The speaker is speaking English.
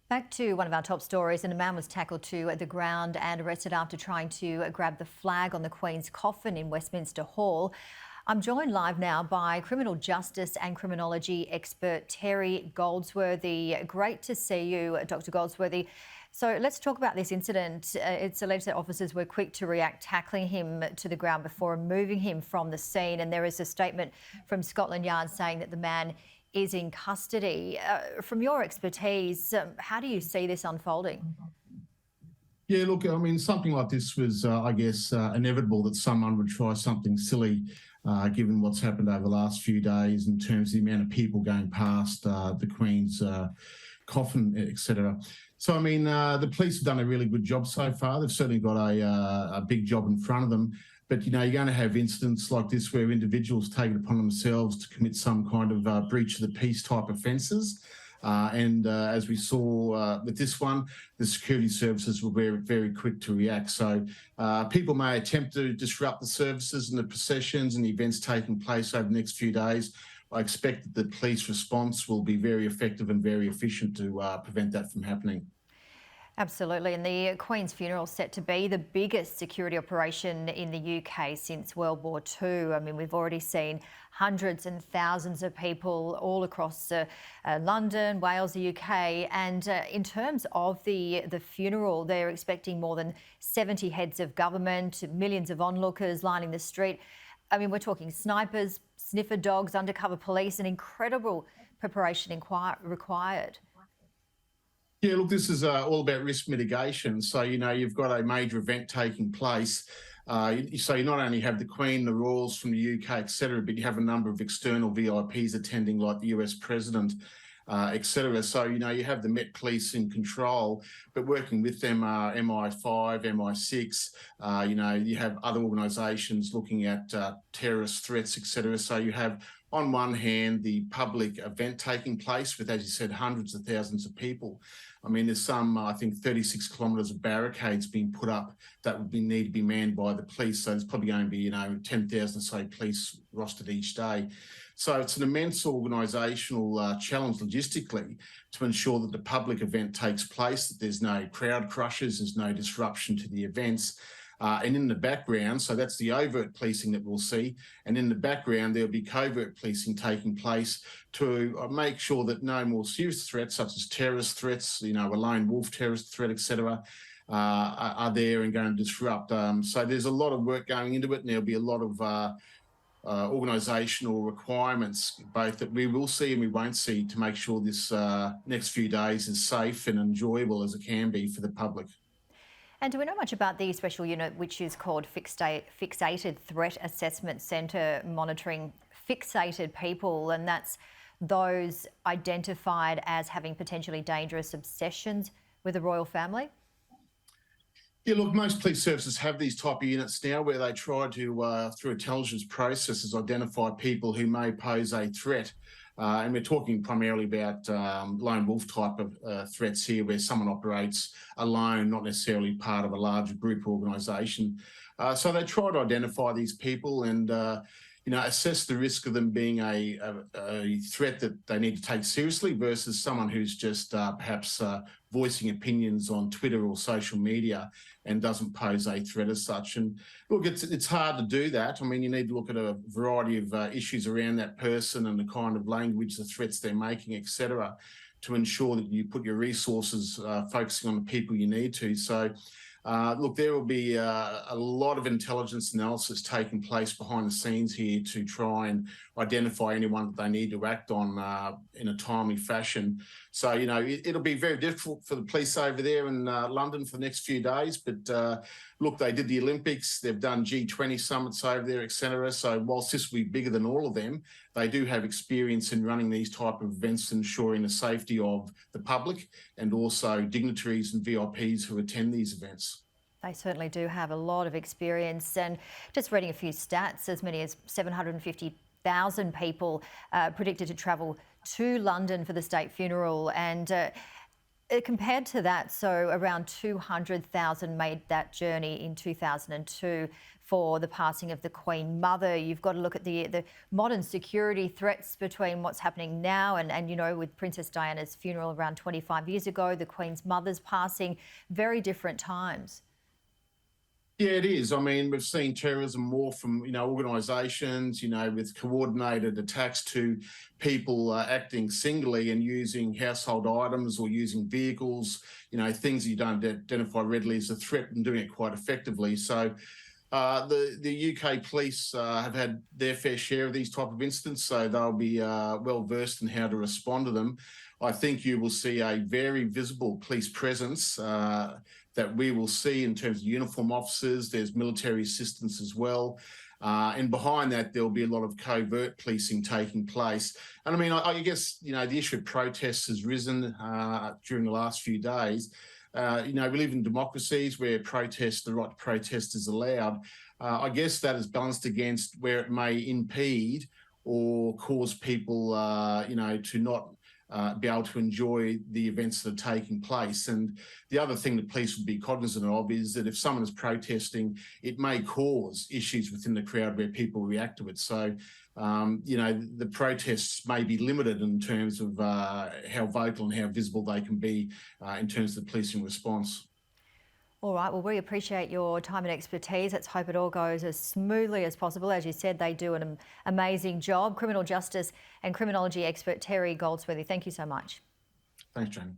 Back to one of our top stories, and a man was tackled to the ground and arrested after trying to grab the flag on the Queen's coffin in Westminster Hall. I'm joined live now by criminal justice and criminology expert Terry Goldsworthy. Great to see you, Dr. Goldsworthy. So let's talk about this incident. It's alleged that officers were quick to react, tackling him to the ground before moving him from the scene. And there is a statement from Scotland Yard saying that the man is in custody. From your expertise, how do you see this unfolding? Yeah, look, I mean, something like this was, I guess, inevitable that someone would try something silly, given what's happened over the last few days in terms of the amount of people going past the Queen's coffin, etc. So, I mean, the police have done a really good job so far. They've certainly got a big job in front of them. But, you know, you're going to have incidents like this where individuals take it upon themselves to commit some kind of breach of the peace type offences. As we saw with this one, the security services were very, very quick to react. So people may attempt to disrupt the services and the processions and the events taking place over the next few days. I expect that the police response will be very effective and very efficient to prevent that from happening. Absolutely, and the Queen's funeral is set to be the biggest security operation in the UK since World War II. I mean, we've already seen hundreds and thousands of people all across London, Wales, the UK. And in terms of the funeral, they're expecting more than 70 heads of government, millions of onlookers lining the street. I mean, we're talking snipers, sniffer dogs, undercover police, and incredible preparation required. Yeah, look, this is all about risk mitigation. So, you know, you've got a major event taking place. So you not only have the Queen, the royals from the UK, etc., but you have a number of external VIPs attending, like the US President, etc. So, you know, you have the Met Police in control, but working with them are MI5, MI6. You know, you have other organisations looking at terrorist threats, etc. So you have, on one hand, the public event taking place with, as you said, hundreds of thousands of people. I mean, there's some, I think, 36 kilometres of barricades being put up that would need to be manned by the police. So there's probably going to be, you know, 10,000, say, police rostered each day. So it's an immense organisational challenge logistically to ensure that the public event takes place, that there's no crowd crushes, there's no disruption to the events. And in the background, so that's the overt policing that we'll see, and in the background there'll be covert policing taking place to make sure that no more serious threats, such as terrorist threats, you know, a lone wolf terrorist threat, etc., are there and going to disrupt. So there's a lot of work going into it, and there'll be a lot of organisational requirements, both that we will see and we won't see, to make sure this next few days is safe and enjoyable as it can be for the public. And do we know much about the special unit which is called Fixated Threat Assessment Centre, monitoring fixated people, and that's those identified as having potentially dangerous obsessions with the royal family? Yeah, look, most police services have these type of units now where they try to, through intelligence processes, identify people who may pose a threat. And we're talking primarily about lone wolf type of threats here, where someone operates alone, not necessarily part of a larger group or organisation. So they try to identify these people and, you know, assess the risk of them being a threat that they need to take seriously versus someone who's just perhaps voicing opinions on Twitter or social media and doesn't pose a threat as such. And look, it's hard to do that. I mean, you need to look at a variety of issues around that person and the kind of language, the threats they're making, etc., to ensure that you put your resources focusing on the people you need to. So, look, there will be a lot of intelligence analysis taking place behind the scenes here to try and identify anyone that they need to act on in a timely fashion. So, you know, it'll be very difficult for the police over there in London for the next few days. But look, they did the Olympics, they've done G20 summits over there, etc. So whilst this will be bigger than all of them, they do have experience in running these type of events, ensuring the safety of the public and also dignitaries and VIPs who attend these events. They certainly do have a lot of experience. And just reading a few stats, as many as 750,000 people predicted to travel to London for the state funeral. And Compared to that, so around 200,000 made that journey in 2002 for the passing of the Queen Mother. You've got to look at the modern security threats between what's happening now and, you know, with Princess Diana's funeral around 25 years ago, the Queen's Mother's passing, very different times. Yeah, it is. I mean, we've seen terrorism more from, organisations, with coordinated attacks to people acting singly and using household items or using vehicles, things that you don't identify readily as a threat and doing it quite effectively. So the UK police have had their fair share of these type of incidents, so they'll be well versed in how to respond to them. I think you will see a very visible police presence that we will see in terms of uniform officers. There's military assistance as well. And behind that, there'll be a lot of covert policing taking place. And I mean, I guess, the issue of protests has risen during the last few days. We live in democracies where the right to protest is allowed. I guess that is balanced against where it may impede or cause people, to not be able to enjoy the events that are taking place. And the other thing that police would be cognizant of is that if someone is protesting, it may cause issues within the crowd where people react to it. So, the protests may be limited in terms of how vocal and how visible they can be in terms of the policing response. All right, well, we appreciate your time and expertise. Let's hope it all goes as smoothly as possible. As you said, they do an amazing job. Criminal justice and criminology expert Terry Goldsworthy, thank you so much. Thanks, Jamie.